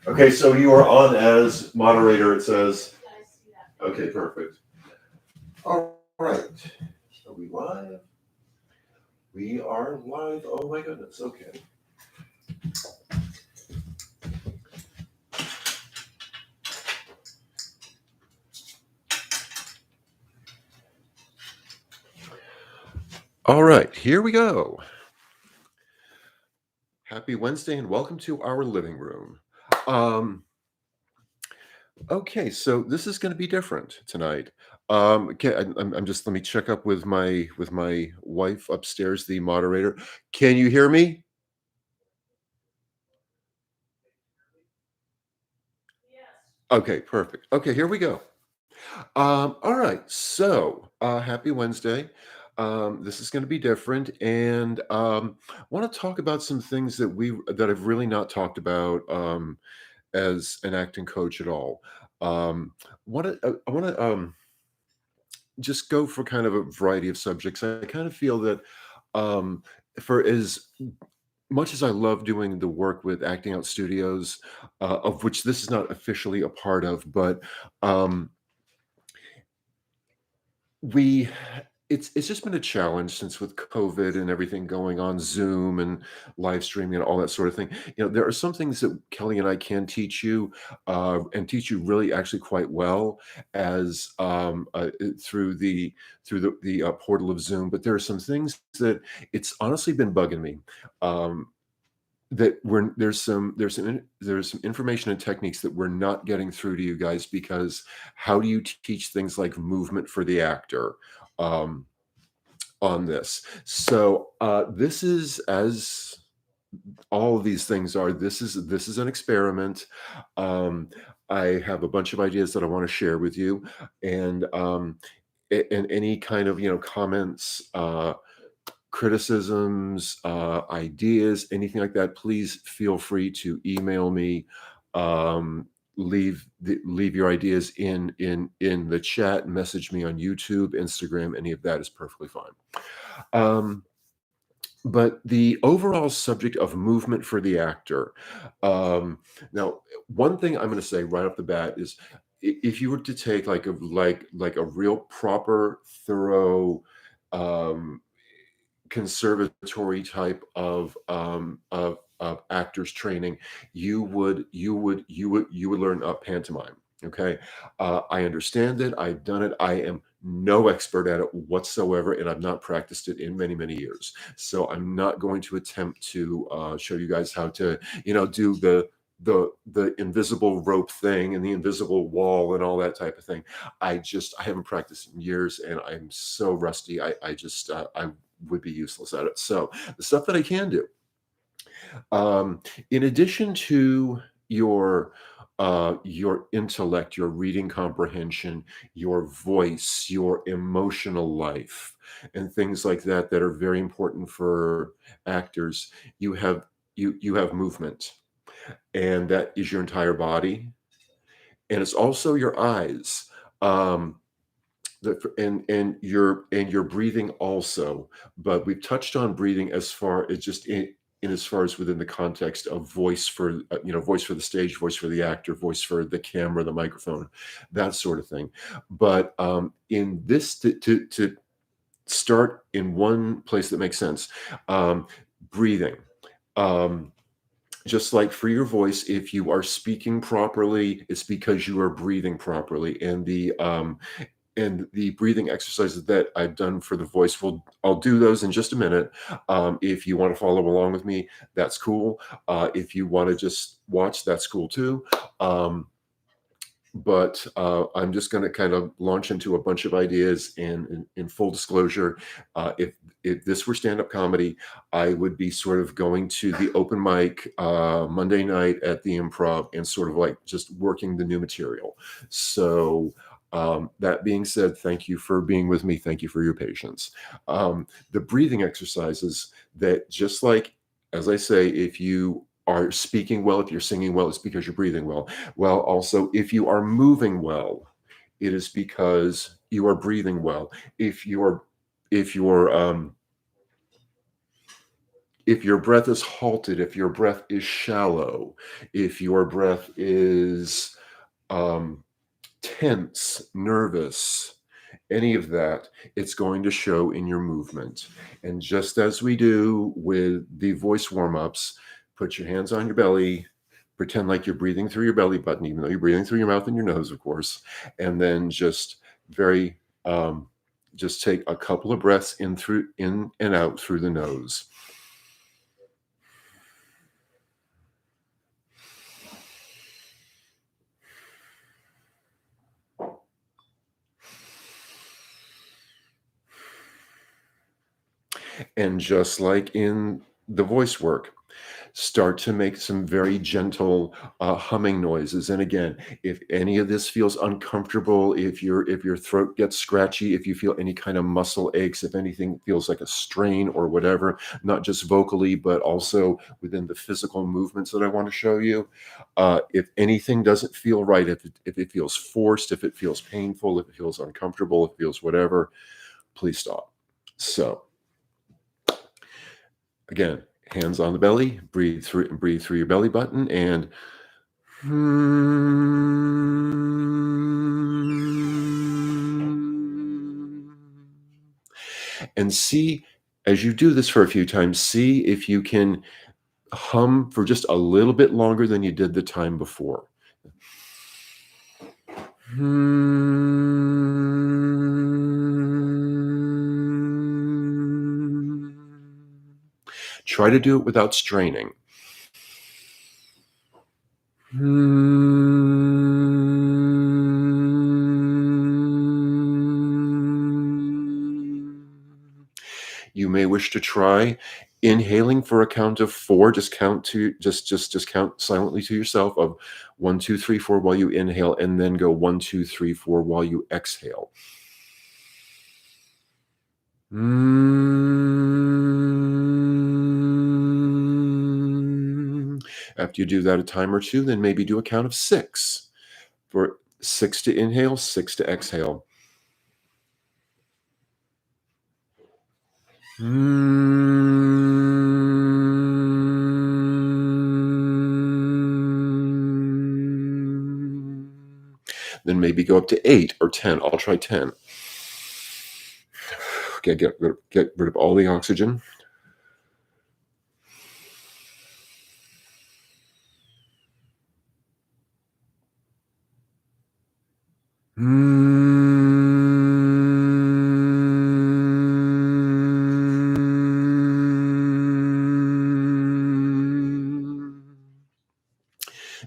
Okay, so you are on as moderator, it says. Okay, perfect. All right. Are we live? We are live. Oh my goodness. Okay. All right, here we go. Happy Wednesday and welcome to our living room. Okay, so this is going to be different tonight. Okay, I'm just let me check up with my wife upstairs, the moderator. Can you hear me? Okay, perfect. Okay, here we go. All right, so happy Wednesday. This is going to be different, and want to talk about some things that I've really not talked about as an acting coach at all. I want to just go for kind of a variety of subjects. I kind of feel that um, for as much as I love doing the work with acting out studios, of which this is not officially a part of, but um, we it's just been a challenge since with COVID and everything going on Zoom and live streaming and all that sort of thing. There are some things that Kelly and I can teach you and teach you really actually quite well as through the portal of Zoom. But there are some things that it's honestly been bugging me. Um, that we're there's some information and techniques that we're not getting through to you guys because how do you teach things like movement for the actor um, on this? So this is as all of these things are. This is an experiment. Um, I have a bunch of ideas that I want to share with you, and and any kind of comments. Criticisms, ideas, anything like that, please feel free to email me. Leave your ideas in the chat. Message me on YouTube, Instagram. Any of that is perfectly fine. Um, but the overall subject of movement for the actor. Now, one thing I'm going to say right off the bat is, if you were to take like a real proper, thorough um, conservatory type of actors training, you would learn pantomime. Okay, I understand it. I've done it. I am no expert at it whatsoever, and I've not practiced it in many many years. So I'm not going to attempt to show you guys how to do the invisible rope thing and the invisible wall and all that type of thing. I haven't practiced in years, and I'm so rusty. I would be useless at it. So the stuff that I can do, in addition to your intellect, your reading comprehension, your voice, your emotional life, and things like that that are very important for actors, you have movement, and that is your entire body, and it's also your eyes. Um, and your breathing also, but we've touched on breathing as far as just in as far as within the context of voice for voice for the stage, voice for the actor, voice for the camera, the microphone, that sort of thing. But in this, to start in one place that makes sense, breathing. um, just like for your voice, if you are speaking properly, it's because you are breathing properly. And the breathing exercises that I've done for the voice, I'll do those in just a minute. If you want to follow along with me, that's cool. If you want to just watch, that's cool too. But I'm just going to kind of launch into a bunch of ideas. And in full disclosure, if this were stand-up comedy, I would be sort of going to the open mic Monday night at the Improv and sort of like just working the new material. So that being said, thank you for being with me. Thank you for your patience. The breathing exercises that, just like, as I say, if you are speaking well, if you're singing well, it's because you're breathing well. Well, also, if you are moving well, it is because you are breathing well. If you're if your breath is halted, if your breath is shallow, if your breath is um, tense, nervous, any of that, it's going to show in your movement. And just as we do with the voice warm-ups, put your hands on your belly, pretend like you're breathing through your belly button, even though you're breathing through your mouth and your nose, of course, and then very just take a couple of breaths in and out through the nose. And just like in the voice work, start to make some very gentle humming noises. And again, if any of this feels uncomfortable, if your throat gets scratchy, if you feel any kind of muscle aches, if anything feels like a strain or whatever, not just vocally, but also within the physical movements that I want to show you, if anything doesn't feel right, if it feels forced, if it feels painful, if it feels uncomfortable, if it feels whatever, please stop. So again, hands on the belly, breathe through your belly button, and see, as you do this for a few times, see if you can hum for just a little bit longer than you did the time before. Try to do it without straining. You may wish to try inhaling for a count of 4. Just count silently to yourself of 1, 2, 3, 4 while you inhale, and then go 1, 2, 3, 4 while you exhale. After you do that a time or two, then maybe do a count of 6. For 6 to inhale, 6 to exhale. Then maybe go up to 8 or 10. I'll try 10. Okay, get rid of all the oxygen.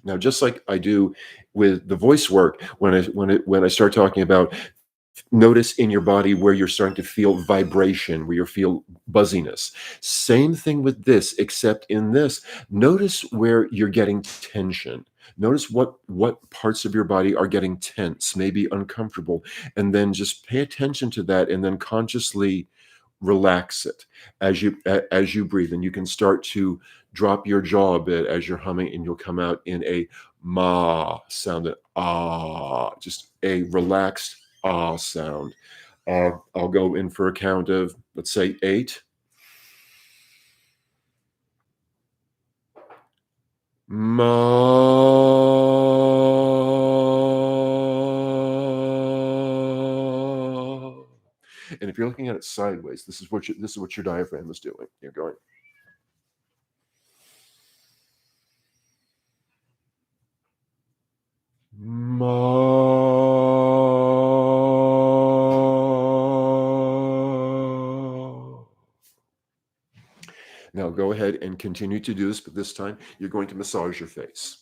Now, just like I do with the voice work, when I start talking about, notice in your body where you're starting to feel vibration, where you feel buzziness. Same thing with this, except in this, notice where you're getting tension. Notice what parts of your body are getting tense, maybe uncomfortable, and then just pay attention to that, and then consciously relax it as you breathe. And you can start to drop your jaw a bit as you're humming, and you'll come out in a ma sound, that ah, just a relaxed ah sound. I'll go in for a count of, let's say, 8. Ma. And if you're looking at it sideways, this is what your diaphragm is doing. You're going. Ma. Now go ahead and continue to do this, but this time you're going to massage your face.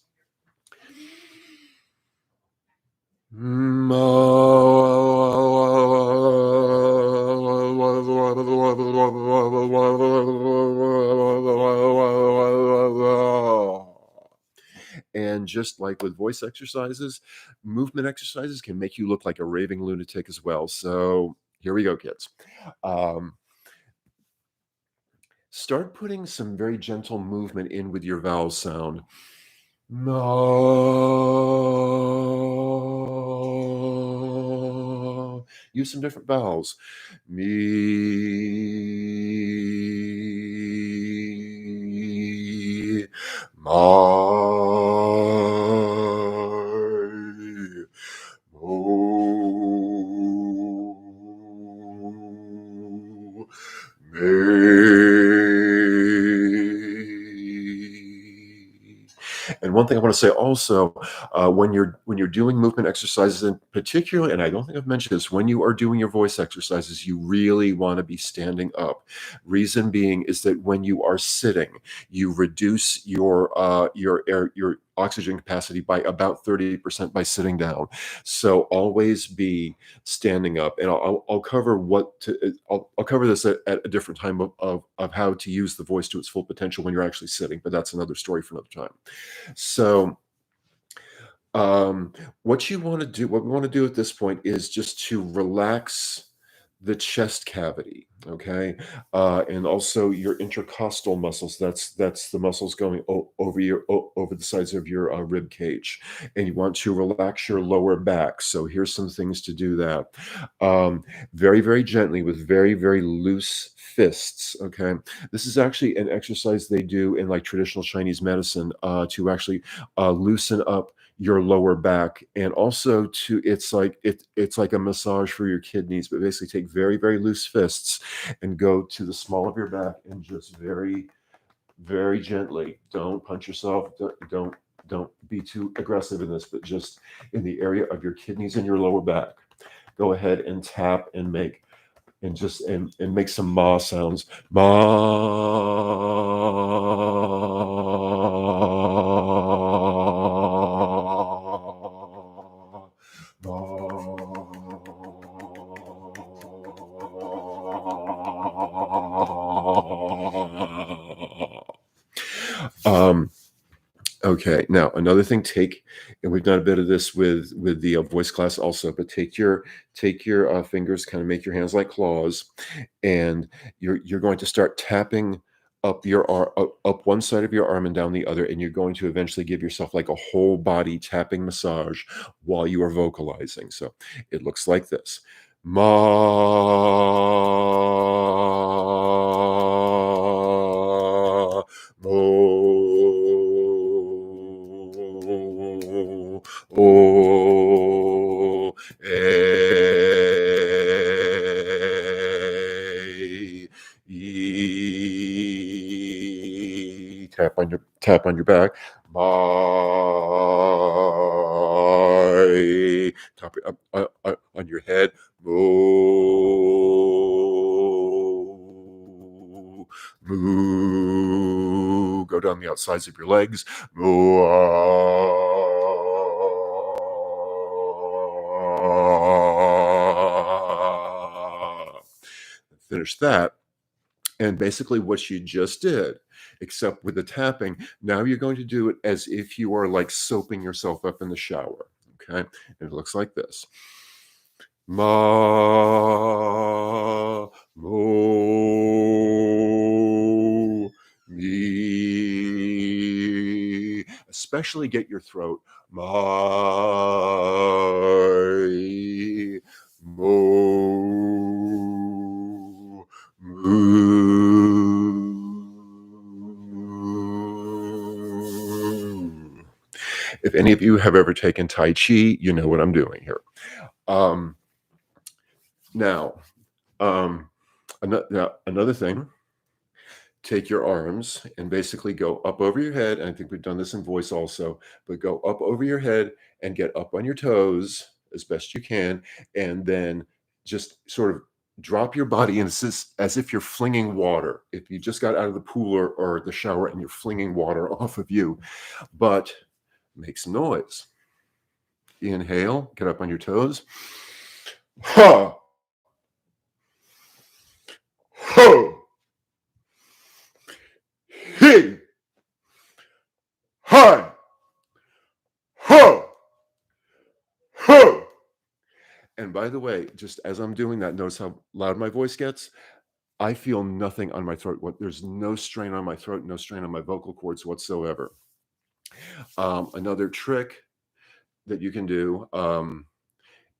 And just like with voice exercises, movement exercises can make you look like a raving lunatic as well. So here we go, kids. Start putting some very gentle movement in with your vowel sound. No. Use some different vowels. Me. mo, me. And one thing I want to say also, when you're doing movement exercises in particular, and I don't think I've mentioned this, when you are doing your voice exercises, you really want to be standing up. Reason being is that when you are sitting, you reduce your oxygen capacity by about 30% by sitting down. So always be standing up, and I'll cover I'll cover this at a different time of how to use the voice to its full potential when you're actually sitting, but that's another story for another time. So, um, what we want to do at this point is just to relax the chest cavity, okay, and also your intercostal muscles. That's the muscles going over the sides of your rib cage, and you want to relax your lower back. So here's some things to do that, very very gently with very very loose fists. Okay, this is actually an exercise they do in like traditional Chinese medicine to actually loosen up your lower back, and also to it's like a massage for your kidneys, but basically take very very loose fists and go to the small of your back and just very very gently, don't punch yourself, don't be too aggressive in this, but just in the area of your kidneys and your lower back, go ahead and tap and make and just and make some ma sounds. Um, okay, now another thing, and we've done a bit of this with the voice class also, but take your fingers, kind of make your hands like claws, and you're going to start tapping up one side of your arm and down the other, and you're going to eventually give yourself like a whole body tapping massage while you are vocalizing. So it looks like this: ma, mo, o, e. Tap on your back. My. Tap on your head. Moo. Moo. Go down the outsides of your legs. Moo. Finish that. And basically what you just did, except with the tapping, now you're going to do it as if you are like soaping yourself up in the shower. Okay. And it looks like this: ma, mo, me. Especially get your throat. My, mo, moo. If any of you have ever taken Tai Chi, you know what I'm doing here. Um, now, another thing, take your arms and basically go up over your head. And I think we've done this in voice also, but go up over your head and get up on your toes as best you can. And then just sort of drop your body in as if you're flinging water. If you just got out of the pool or the shower and you're flinging water off of you, but make some noise. Inhale, get up on your toes. Ha! Ho! He! Hi! Ho! Ho! And by the way, just as I'm doing that, notice how loud my voice gets. I feel nothing on my throat. There's no strain on my throat, no strain on my vocal cords whatsoever. Another trick that you can do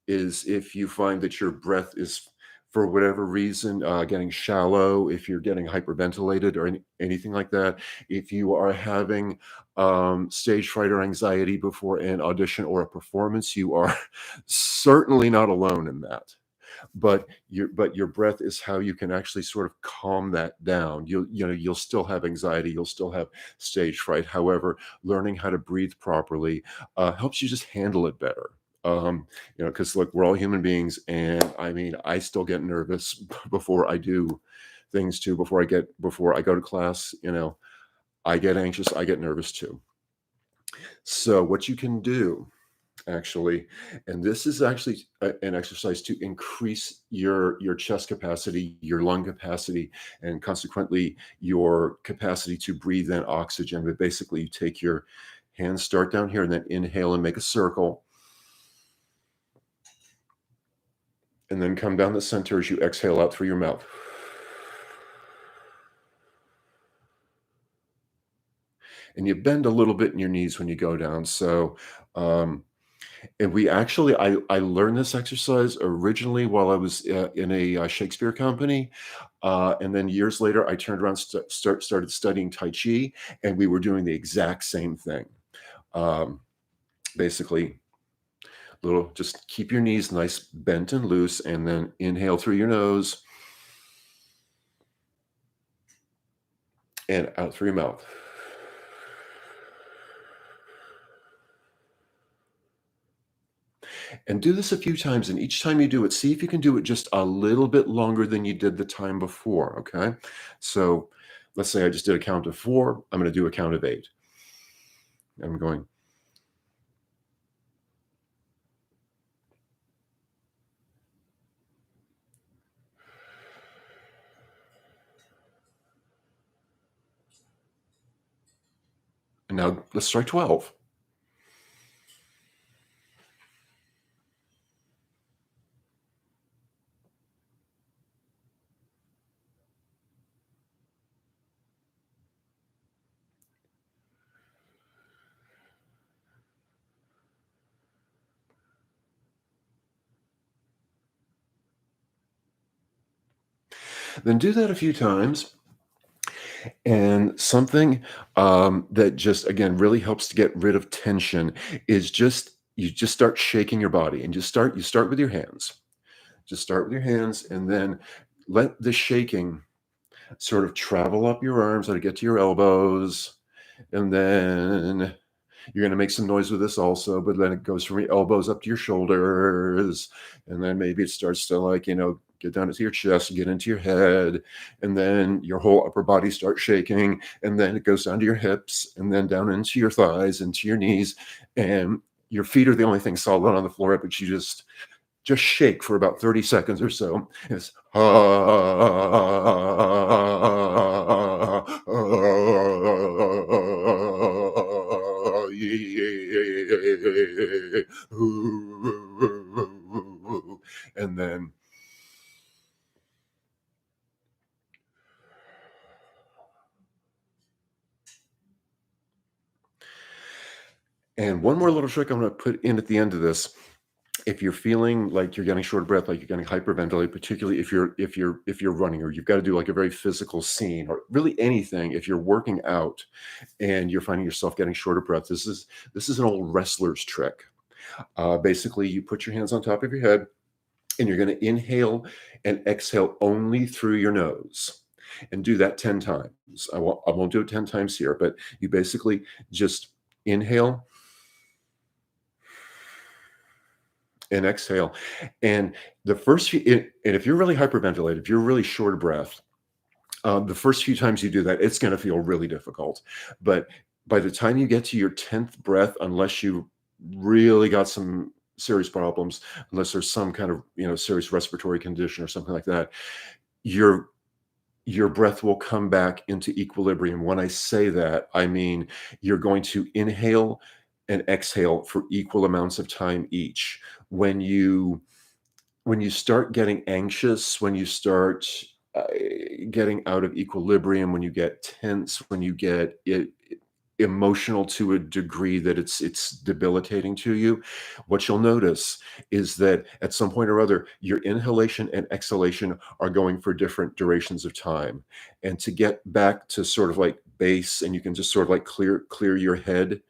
is if you find that your breath is, for whatever reason, getting shallow, if you're getting hyperventilated or anything like that, if you are having stage fright or anxiety before an audition or a performance, you are certainly not alone in that. But your breath is how you can actually sort of calm that down. You'll still have anxiety, you'll still have stage fright. However, learning how to breathe properly helps you just handle it better. Because look, we're all human beings, and I mean, I still get nervous before I do things too. Before I go to class, I get anxious, I get nervous too. So what you can do actually, and this is actually an exercise to increase your chest capacity, your lung capacity, and consequently your capacity to breathe in oxygen. But basically, you take your hands, start down here, and then inhale and make a circle, and then come down the center as you exhale out through your mouth. And you bend a little bit in your knees when you go down. So, and we actually, I learned this exercise originally while I was in a Shakespeare company, and then years later, I turned around, started studying Tai Chi, and we were doing the exact same thing. Um, Basically, just keep your knees nice, bent and loose, and then inhale through your nose and out through your mouth. And do this a few times, and each time you do it, see if you can do it just a little bit longer than you did the time before, okay? So, let's say I just did a count of 4, I'm gonna do a count of 8. I'm going, and now let's try 12. Then do that a few times, and something, that just, again, really helps to get rid of tension is you just start shaking your body, and you start with your hands. Just start with your hands, and then let the shaking sort of travel up your arms, let it get to your elbows, and then you're going to make some noise with this also, but then it goes from your elbows up to your shoulders, and then maybe it starts to, like, get down into your chest, get into your head, and then your whole upper body starts shaking, and then it goes down to your hips, and then down into your thighs, into your knees, and your feet are the only thing solid on the floor, but you just shake for about 30 seconds or so. It's and then and one more little trick I'm going to put in at the end of this. If you're feeling like you're getting short of breath, like you're getting hyperventilated, particularly if you're running or you've got to do like a very physical scene or really anything, if you're working out and you're finding yourself getting short of breath, this is an old wrestler's trick. Basically, you put your hands on top of your head and you're going to inhale and exhale only through your nose, and do that 10 times. I won't do it 10 times here, but you basically just inhale and exhale. And the first few, and if you're really hyperventilated, if you're really short of breath, the first few times you do that, it's going to feel really difficult. But by the time you get to your 10th breath, unless you really got some serious problems, unless there's some kind of serious respiratory condition or something like that, your your breath will come back into equilibrium. When I say that, I mean you're going to inhale and exhale for equal amounts of time each. When you when you start getting anxious, when you start uh, getting out of equilibrium, when you get tense, when you get it, emotional to a degree that it's debilitating to you, what you'll notice is that at some point or other, your inhalation and exhalation are going for different durations of time. And to get back to sort of like base, and you can just sort of like clear your head,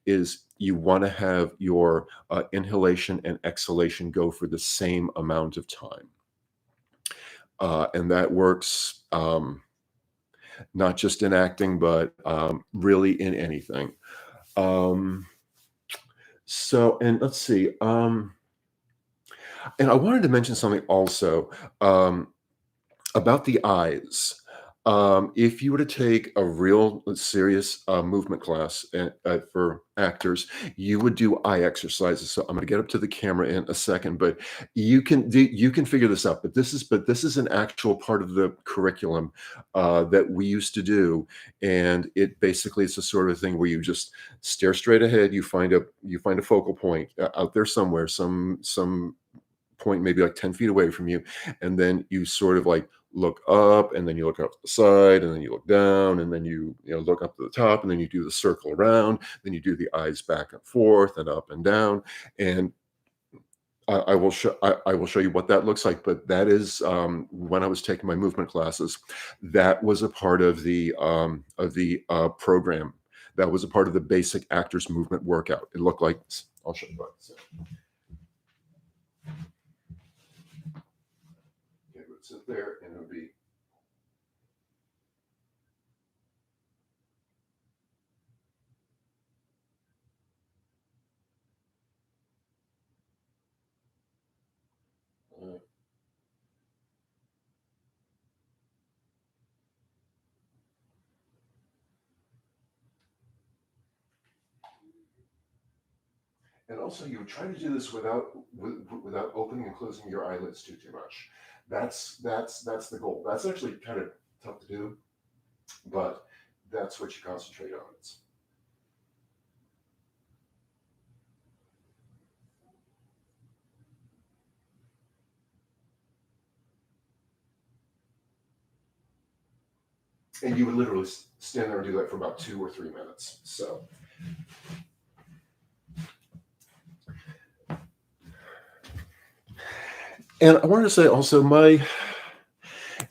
is you want to have your inhalation and exhalation go for the same amount of time. And that works not just in acting, but really in anything. Um, so, and let's see. And I wanted to mention something also. About the eyes. If you were to take a real serious movement class for actors, you would do eye exercises. So I'm going to get up to the camera in a second, but you can figure this out. But this is an actual part of the curriculum that we used to do, and it basically it's a sort of thing where you just stare straight ahead. You find a focal point out there somewhere, some point maybe like 10 feet away from you, and then you sort of like look up, and then you look up to the side, and then you look down, and then you look up to the top, and then you do the circle around, then you do the eyes back and forth and up and down. And I will show you what that looks like. But that is when I was taking my movement classes, that was a part of the program. That was a part of the basic actors movement workout. It looked like this. I'll show you what it said. It would sit there, and it would be. uh, And also, you try to do this without opening and closing your eyelids too much. That's the goal. That's actually kind of tough to do, but that's what you concentrate on. And you would literally stand there and do that for about 2 or 3 minutes. So, and I wanted to say also,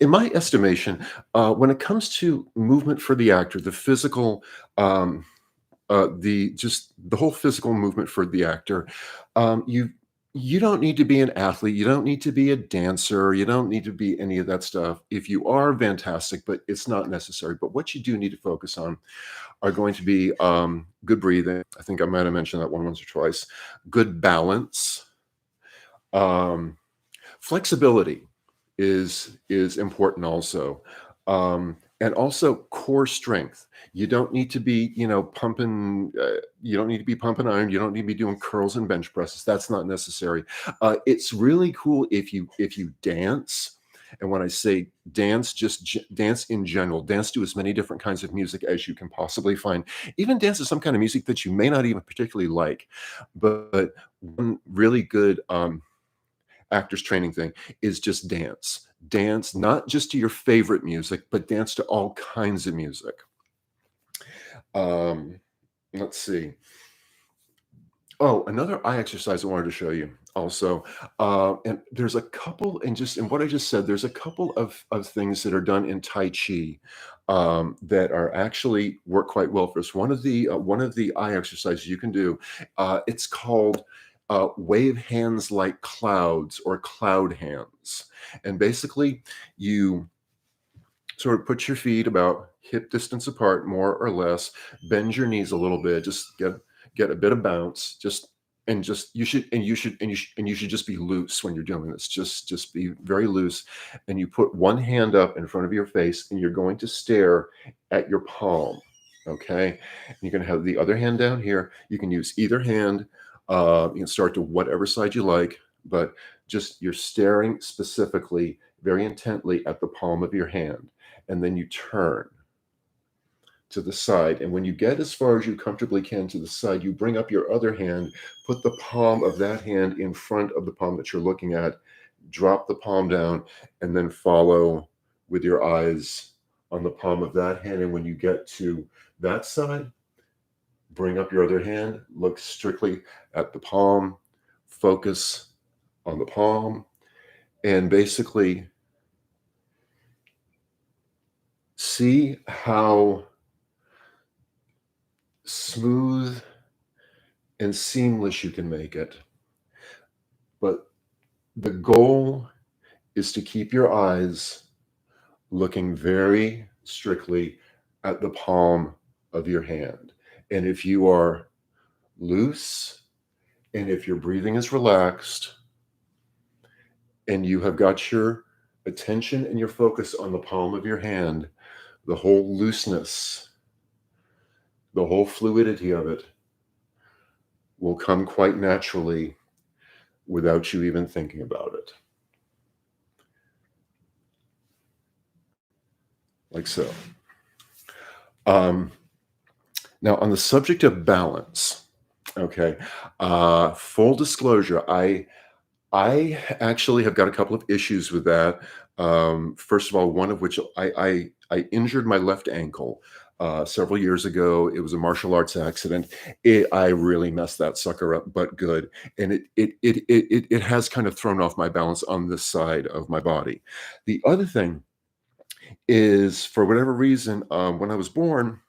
in my estimation, when it comes to movement for the actor, the physical, the whole physical movement for the actor, you don't need to be an athlete, you don't need to be a dancer, you don't need to be any of that stuff. If you are, fantastic, but it's not necessary. But what you do need to focus on are going to be good breathing. I think I might have mentioned that one once or twice. Good balance. Um, Flexibility is important also. And also core strength. You don't need to be, pumping. You don't need to be pumping iron. You don't need to be doing curls and bench presses. That's not necessary. It's really cool if you dance. And when I say dance, just dance in general. Dance to as many different kinds of music as you can possibly find. Even dance to some kind of music that you may not even particularly like. But one really good actors training thing is just dance. Dance not just to your favorite music, but dance to all kinds of music. Um, let's see. Oh, another eye exercise I wanted to show you also. And there's a couple, and just in what I just said, there's a couple of things that are done in Tai Chi that are actually work quite well for us. One of the eye exercises you can do, it's called wave hands like clouds, or cloud hands. And basically, you sort of put your feet about hip distance apart, more or less. Bend your knees a little bit. Just get a bit of bounce. Just you should just be loose when you're doing this. Just be very loose. And you put one hand up in front of your face, and you're going to stare at your palm. Okay, and you're going to have the other hand down here. You can use either hand. You can start to whatever side you like, but just you're staring specifically, very intently at the palm of your hand, and then you turn to the side. And when you get as far as you comfortably can to the side, you bring up your other hand, put the palm of that hand in front of the palm that you're looking at, drop the palm down, and then follow with your eyes on the palm of that hand. And when you get to that side, Bring up your other hand, look strictly at the palm, focus on the palm, and basically see how smooth and seamless you can make it. But the goal is to keep your eyes looking very strictly at the palm of your hand. And if you are loose and if your breathing is relaxed and you have got your attention and your focus on the palm of your hand, the whole looseness, the whole fluidity of it will come quite naturally without you even thinking about it. Like so. Um, Now, on the subject of balance, okay, full disclosure, I actually have got a couple of issues with that. First of all, one of which I injured my left ankle several years ago. It was a martial arts accident. I really messed that sucker up, but good. And it has kind of thrown off my balance on this side of my body. The other thing is, for whatever reason, when I was born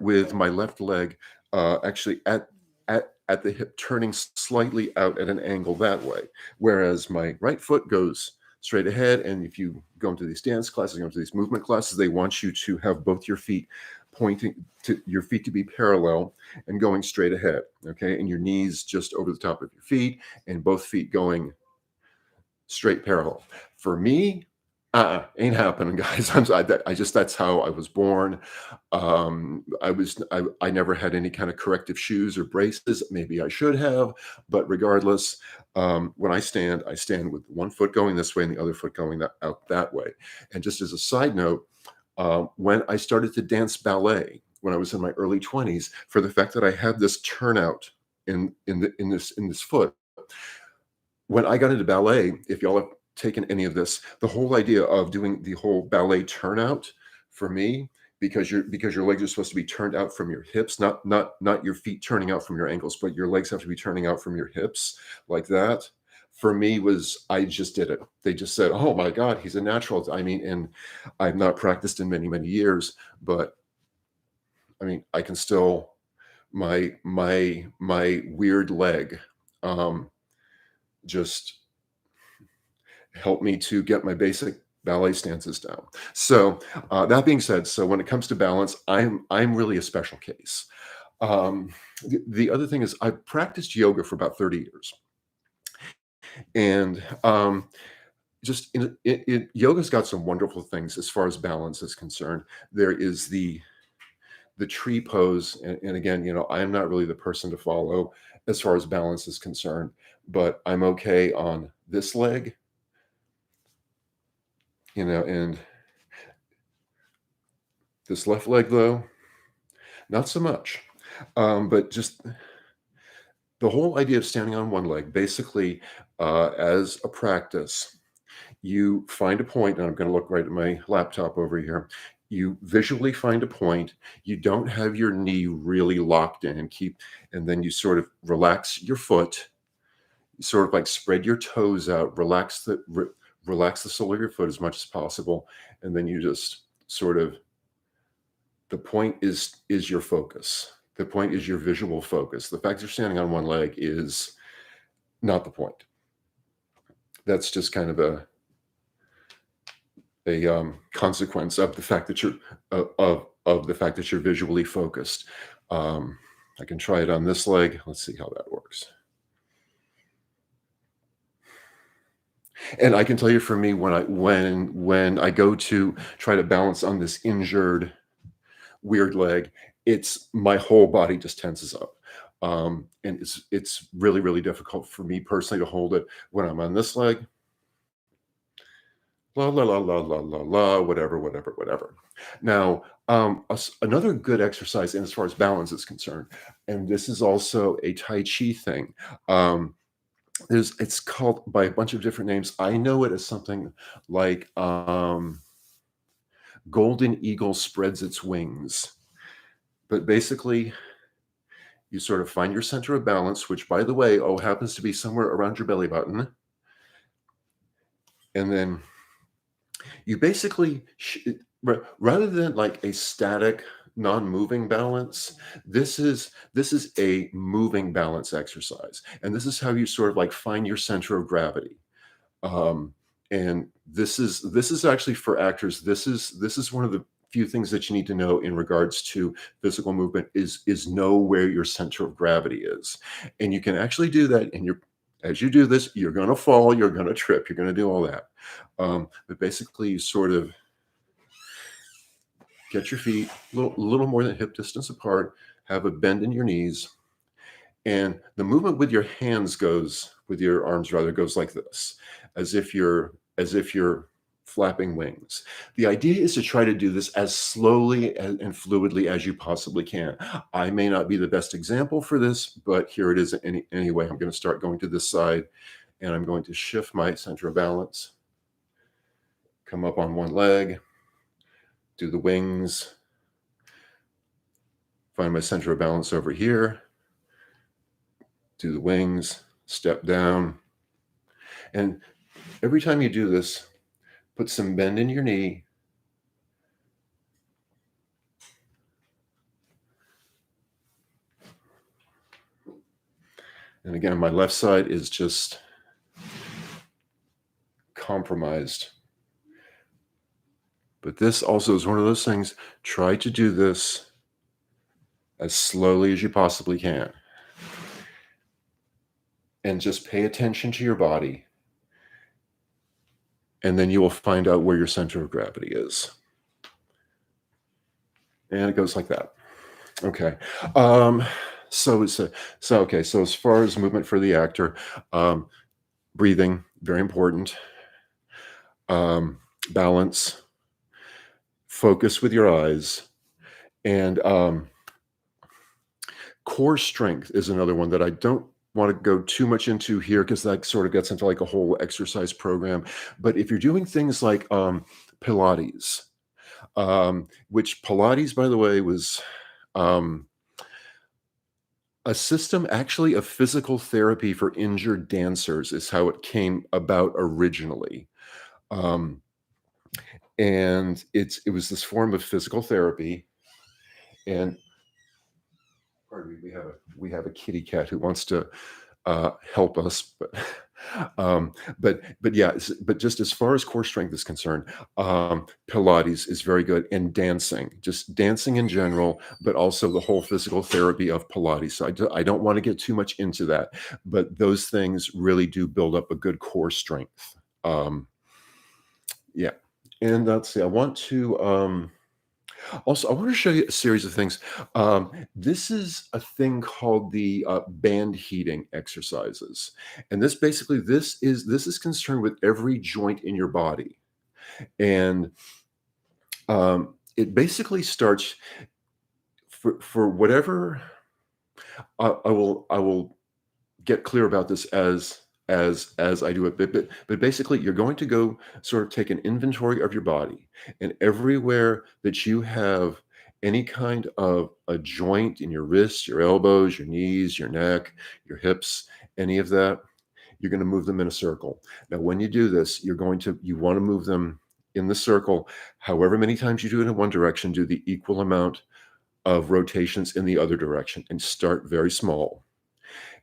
with my left leg actually at the hip, turning slightly out at an angle that way, whereas my right foot goes straight ahead. And if you go into these dance classes, go into these movement classes, they want you to have both your feet pointing to your feet to be parallel and going straight ahead. Okay, and your knees just over the top of your feet, and both feet going straight parallel. For me, ain't happening, guys. I just that's how I was born. I never had any kind of corrective shoes or braces. Maybe I should have, but regardless, when I stand with one foot going this way and the other foot going out that way. And just as a side note, when I started to dance ballet when I was in my early 20s, for the fact that I had this turnout in this foot, when I got into ballet, if y'all have taken any of this, the whole idea of doing the whole ballet turnout for me, because your legs are supposed to be turned out from your hips, not your feet turning out from your ankles, but your legs have to be turning out from your hips like that. For me, was I just did it. They just said, "Oh my God, he's a natural." I mean, and I've not practiced in many years, but I mean, I can still my weird leg. Um, just help me to get my basic ballet stances down. So that being said, so when it comes to balance, I'm really a special case. The other thing is I've practiced yoga for about 30 years, and just yoga's got some wonderful things as far as balance is concerned. There is the tree pose, and again, I am not really the person to follow as far as balance is concerned, but I'm okay on this leg, and this left leg, though, not so much. But just the whole idea of standing on one leg, basically, as a practice, you find a point, and I'm going to look right at my laptop over here. You visually find a point. You don't have your knee really locked in and and then you sort of relax your foot. You sort of like spread your toes out, relax the sole of your foot as much as possible, and then you just sort of the point is your focus. The point is your visual focus. The fact you're standing on one leg is not the point. That's just kind of a consequence of the fact that you're of the fact that you're visually focused. I can try it on this leg. Let's see how that works. And I can tell you, for me, when I go to try to balance on this injured weird leg, it's my whole body just tenses up. And it's really difficult for me personally to hold it when I'm on this leg. La la la la la la la, whatever. Now, another good exercise, and as far as balance is concerned, and this is also a Tai Chi thing. It's called by a bunch of different names. I know it as something like Golden Eagle spreads its wings. But basically, you sort of find your center of balance, which, by the way, happens to be somewhere around your belly button. And then you basically, rather than like a static, non-moving balance, this is a moving balance exercise, and this is how you sort of like find your center of gravity. Um, and this is actually for actors. This is one of the few things that you need to know in regards to physical movement is know where your center of gravity is, and you can actually do that. And you're as you do this, you're going to fall, you're going to trip, you're going to do all that. But basically, you sort of get your feet a little more than hip distance apart, have a bend in your knees, and the movement with your hands goes, with your arms rather, goes like this, as if you're flapping wings. The idea is to try to do this as slowly and fluidly as you possibly can. I may not be the best example for this, but here it is anyway. I'm going to start going to this side, and I'm going to shift my center of balance, come up on one leg, do the wings, find my center of balance over here, do the wings, step down. And every time you do this, put some bend in your knee. And again, my left side is just compromised. But this also is one of those things, try to do this as slowly as you possibly can. And just pay attention to your body. And then you will find out where your center of gravity is. And it goes like that. Okay. So as far as movement for the actor, breathing, very important. Balance, focus with your eyes, and core strength is another one that I don't want to go too much into here because that sort of gets into like a whole exercise program. But if you're doing things like Pilates, which Pilates, by the way, was a system actually of physical therapy for injured dancers, is how it came about originally. Um, and it was this form of physical therapy. And pardon me, we have a kitty cat who wants to help us, but yeah, but just as far as core strength is concerned, Pilates is very good, and dancing, just dancing in general, but also the whole physical therapy of Pilates. So I don't want to get too much into that, but those things really do build up a good core strength. Yeah, and let's see. I want to show you a series of things. This is a thing called the band heating exercises, and this is concerned with every joint in your body, and it basically starts for whatever. I will get clear about this as I do it. But basically, you're going to go sort of take an inventory of your body, and everywhere that you have any kind of a joint in your wrists, your elbows, your knees, your neck, your hips, any of that, you're going to move them in a circle. Now, when you do this, you want to move them in the circle. However many times you do it in one direction, do the equal amount of rotations in the other direction, and start very small.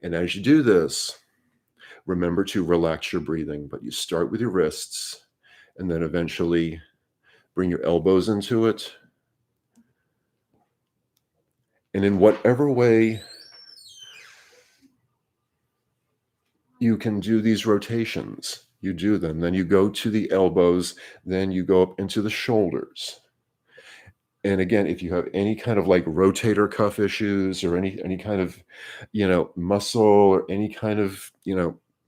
And as you do this, remember to relax your breathing, but you start with your wrists and then eventually bring your elbows into it. And in whatever way you can do these rotations, you do them. Then you go to the elbows, then you go up into the shoulders. And again, if you have any kind of like rotator cuff issues or any kind of, muscle or any kind of,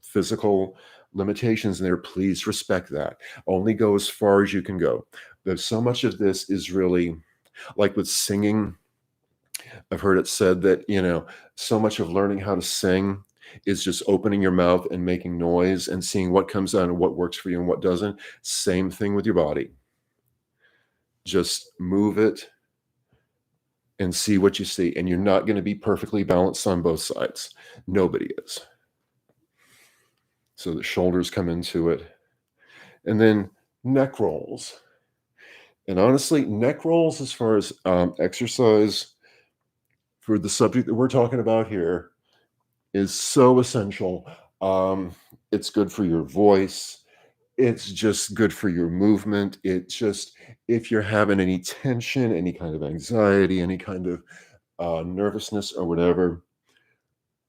physical limitations in there, please respect that. Only go as far as you can go. There's so much of this is really like with singing. I've heard it said that, so much of learning how to sing is just opening your mouth and making noise and seeing what comes out and what works for you and what doesn't. Same thing with your body. Just move it and see what you see. And you're not going to be perfectly balanced on both sides. Nobody is. So the shoulders come into it. And then neck rolls. And honestly, neck rolls, as far as exercise for the subject that we're talking about here, is so essential. Um, it's good for your voice. It's just good for your movement. It just, if you're having any tension, any kind of anxiety, any kind of nervousness or whatever,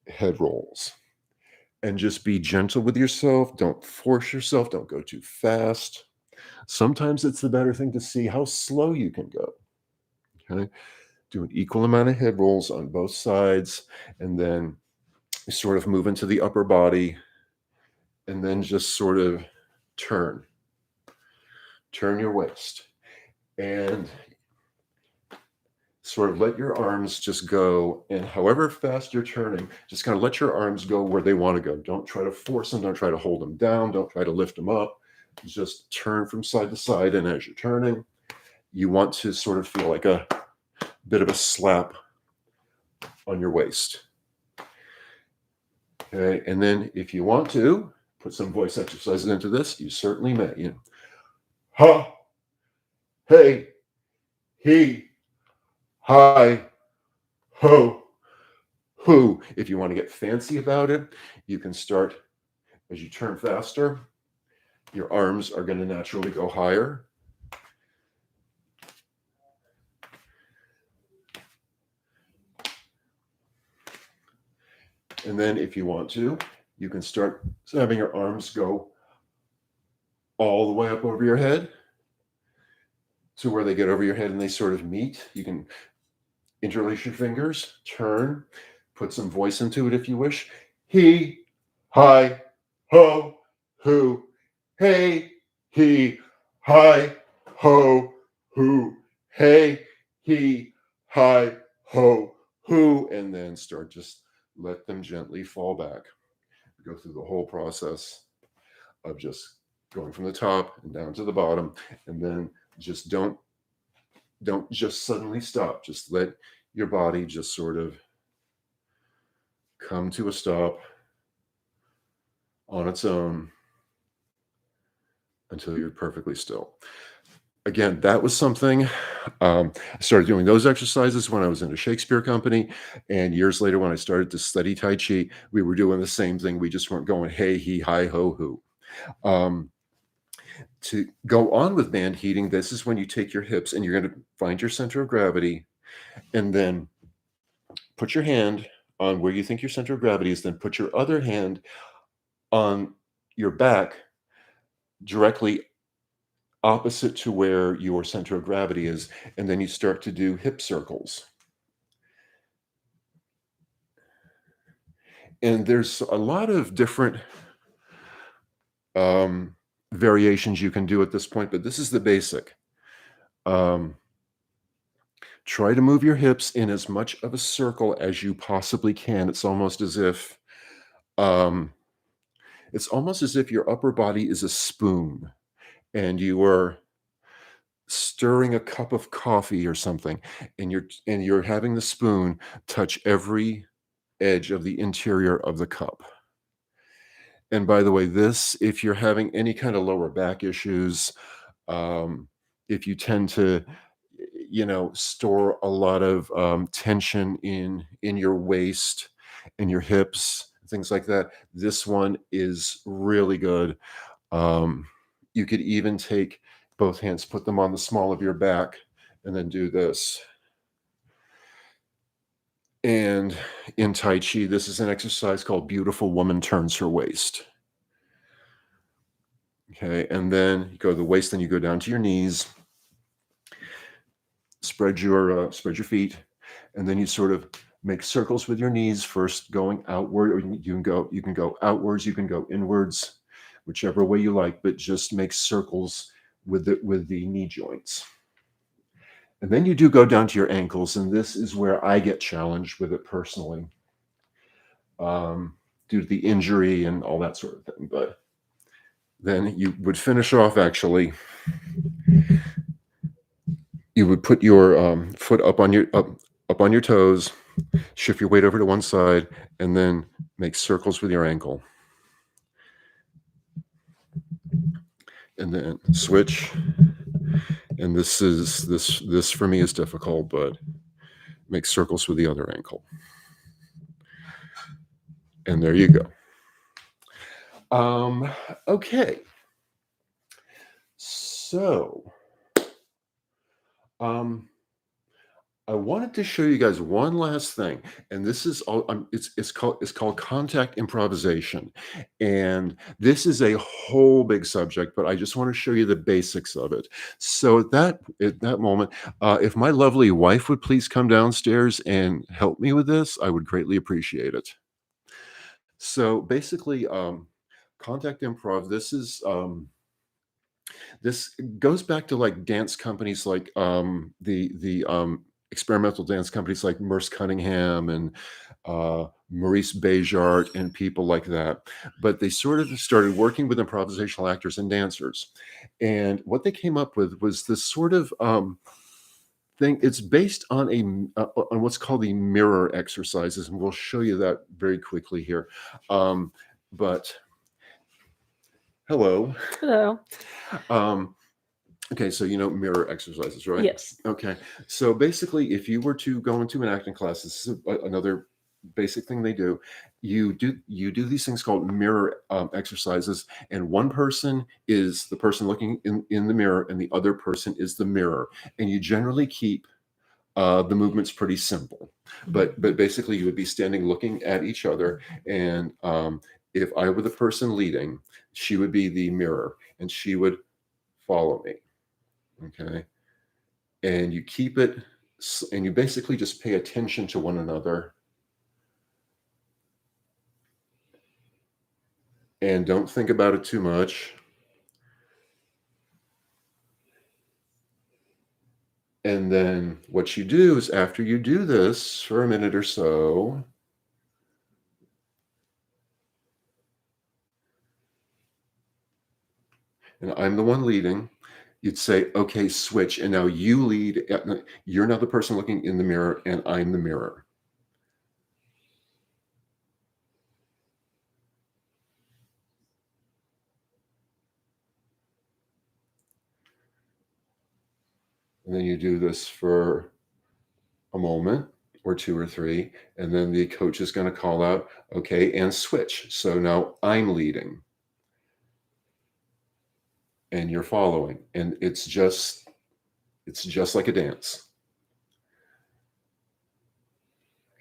head rolls. And just be gentle with yourself. Don't force yourself. Don't go too fast. Sometimes it's the better thing to see how slow you can go. Okay. Do an equal amount of head rolls on both sides, and then sort of move into the upper body, and then just sort of turn your waist, and sort of let your arms just go. And however fast you're turning, just kind of let your arms go where they want to go. Don't try to force them. Don't try to hold them down. Don't try to lift them up. Just turn from side to side. And as you're turning, you want to sort of feel like a bit of a slap on your waist. Okay. And then if you want to put some voice exercises into this, you certainly may. You know, ha, hey, he, hi, ho, who. If you want to get fancy about it, you can start as you turn faster. Your arms are going to naturally go higher. And then if you want to, you can start having your arms go all the way up over your head to where they get over your head and they sort of meet. You can interlace your fingers, turn, put some voice into it if you wish. He, hi, ho, who, hey, he, hi, ho, who, hey, he, hi, ho, who, and then start, just let them gently fall back. Go through the whole process of just going from the top and down to the bottom, and then just don't just suddenly stop. Just let your body just sort of come to a stop on its own until you're perfectly still. Again, that was something. I started doing those exercises when I was in a Shakespeare company, and years later, when I started to study Tai Chi, we were doing the same thing. We just weren't going hey, he, hi, ho, who. To go on with band heating, this is when you take your hips and you're going to find your center of gravity, and then put your hand on where you think your center of gravity is. Then put your other hand on your back, directly opposite to where your center of gravity is, and then you start to do hip circles. And there's a lot of different variations you can do at this point, but this is the basic. Try to move your hips in as much of a circle as you possibly can. It's almost as if your upper body is a spoon, and you are stirring a cup of coffee or something, and you're having the spoon touch every edge of the interior of the cup. And by the way, this, if you're having any kind of lower back issues, if you tend to, store a lot of tension in your waist and your hips, things like that, this one is really good. You could even take both hands, put them on the small of your back, and then do this. And in Tai Chi, this is an exercise called Beautiful Woman Turns Her Waist. Okay, and then you go to the waist, then you go down to your knees, spread your feet, and then you sort of make circles with your knees, first going outward, or you can go outwards, you can go inwards, whichever way you like, but just make circles with the knee joints. And then you do go down to your ankles, and this is where I get challenged with it personally, due to the injury and all that sort of thing. But then you would finish off, actually, you would put your foot up up on your toes, shift your weight over to one side, and then make circles with your ankle. And then switch. And this for me is difficult, but make circles with the other ankle. And there you go. Okay. So, I wanted to show you guys one last thing, and this is all. It's called contact improvisation, and this is a whole big subject. But I just want to show you the basics of it. So at that moment, if my lovely wife would please come downstairs and help me with this, I would greatly appreciate it. So basically, contact improv. This goes back to like dance companies like the experimental dance companies like Merce Cunningham and Maurice Béjart and people like that. But they sort of started working with improvisational actors and dancers. And what they came up with was this sort of thing. It's based on on what's called the mirror exercises, and we'll show you that very quickly here. But hello. Hello. Um, Okay, so you know mirror exercises, right? Yes. Okay, so basically, if you were to go into an acting class, this is another basic thing they do. You do these things called mirror exercises, and one person is the person looking in the mirror, and the other person is the mirror, and you generally keep the movements pretty simple. But basically, you would be standing looking at each other, and if I were the person leading, she would be the mirror, and she would follow me. Okay. And you keep it, and you basically just pay attention to one another and don't think about it too much. And then what you do is after you do this for a minute or so, and I'm the one leading, you'd say, okay, switch. And now you lead. You're now the person looking in the mirror, and I'm the mirror. And then you do this for a moment or two or three. And then the coach is going to call out, okay, and switch. So now I'm leading and you're following. And it's just like a dance.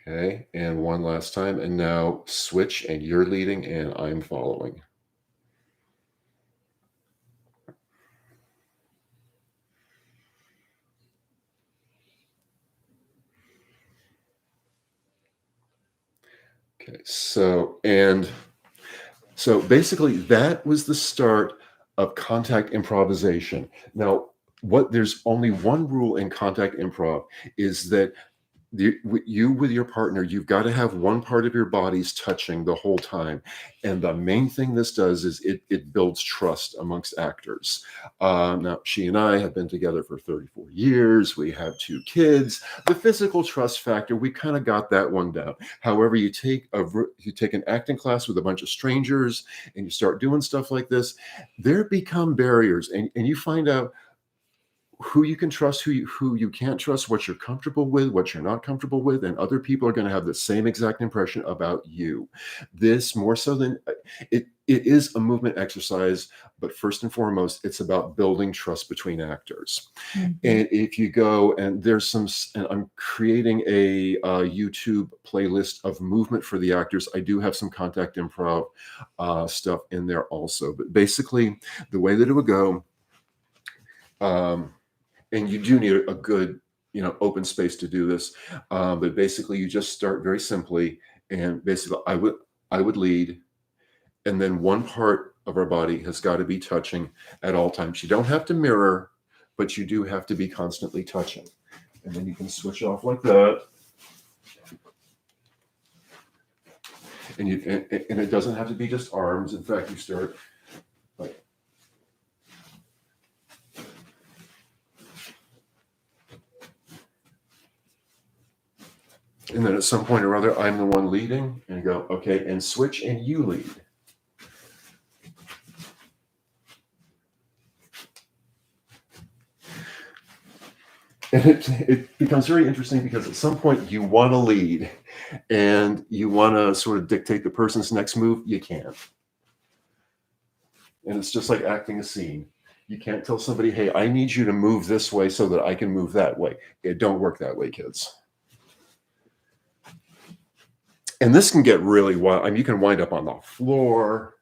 Okay, and one last time, and now switch, and you're leading, and I'm following. Okay, so basically that was the start of contact improvisation. Now, there's only one rule in contact improv is that you with your partner, you've got to have one part of your bodies touching the whole time. And the main thing this does is it builds trust amongst actors. Now, she and I have been together for 34 years. We have 2 kids. The physical trust factor, we kind of got that one down. However, you take an acting class with a bunch of strangers and you start doing stuff like this, there become barriers, and you find out who you can trust, who you can't trust, what you're comfortable with, what you're not comfortable with, and other people are going to have the same exact impression about you. This more so than it is a movement exercise, but first and foremost, it's about building trust between actors. Mhm. And if you go and and I'm creating a YouTube playlist of movement for the actors. I do have some contact improv stuff in there also, but basically the way that it would go. And you do need a good open space to do this, but basically you just start very simply, and basically I would lead, and then one part of our body has got to be touching at all times. You don't have to mirror, but you do have to be constantly touching, and then you can switch off like that. And it doesn't have to be just arms. In fact, you start like, And then at some point or other, I'm the one leading, and go, okay, and switch, and you lead. And it becomes very interesting because at some point you want to lead and you want to sort of dictate the person's next move. You can't. And it's just like acting a scene. You can't tell somebody, hey, I need you to move this way so that I can move that way. It don't work that way, kids. And this can get really wild. I mean, you can wind up on the floor.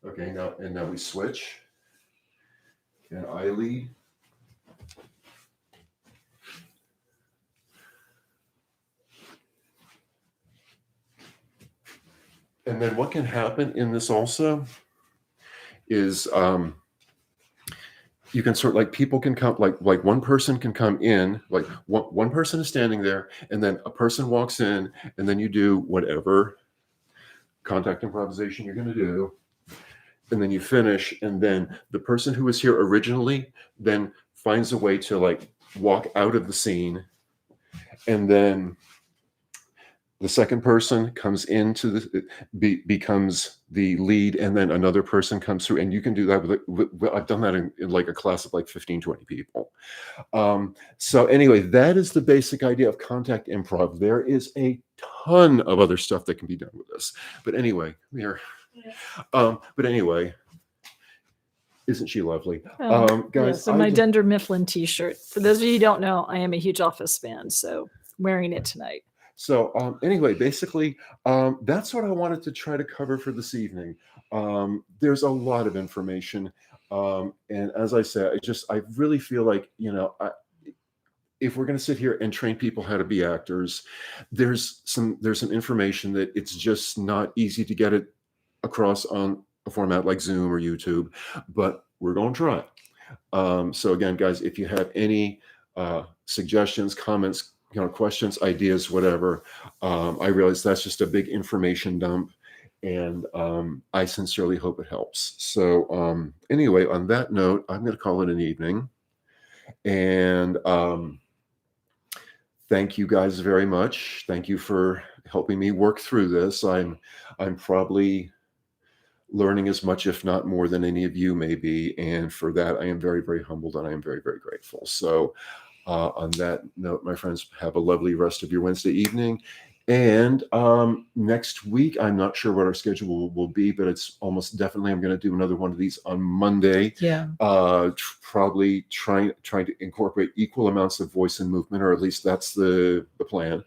Okay, now we switch. And I lead. And then what can happen in this also is you can sort of like people can come like one person can come in, like one person is standing there, and then a person walks in, and then you do whatever contact improvisation you're going to do, and then you finish, and then the person who was here originally then finds a way to like walk out of the scene, and then the second person comes into becomes the lead, and then another person comes through, and you can do that with I've done that in like a class of like 15, 20 people. So anyway, that is the basic idea of contact improv. There is a ton of other stuff that can be done with this. But anyway, here. Yeah. But anyway, isn't she lovely? Guys, yeah, so my Dunder Mifflin t-shirt. For those of you who don't know, I am a huge Office fan, so wearing it tonight. So anyway, basically, that's what I wanted to try to cover for this evening. There's a lot of information. And as I said, I really feel like, if we're going to sit here and train people how to be actors, there's some information that it's just not easy to get it across on a format like Zoom or YouTube, but we're going to try. So again, guys, if you have any suggestions, comments, questions, ideas, whatever, I realize that's just a big information dump, and I sincerely hope it helps. So anyway, on that note, I'm going to call it an evening, and thank you guys very much. Thank you for helping me work through this. I'm probably learning as much, if not more, than any of you may be, and for that I am very, very humbled, and I am very, very grateful. So on that note, my friends, have a lovely rest of your Wednesday evening. And next week, I'm not sure what our schedule will be, but it's almost definitely I'm going to do another one of these on Monday. Yeah. Probably trying to incorporate equal amounts of voice and movement, or at least that's the plan.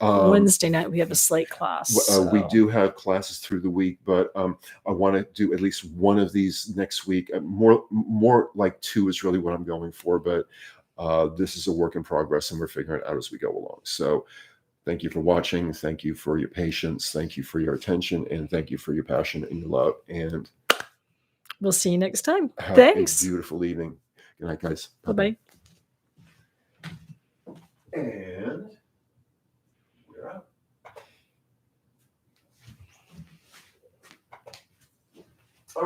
Wednesday night we have a slate class. We do have classes through the week, but I want to do at least one of these next week. More like 2 is really what I'm going for, but this is a work in progress, and we're figuring it out as we go along. So thank you for watching. Thank you for your patience. Thank you for your attention, and thank you for your passion and your love. And we'll see you next time. Have Thanks. a beautiful evening. Good night, guys. Bye-bye. And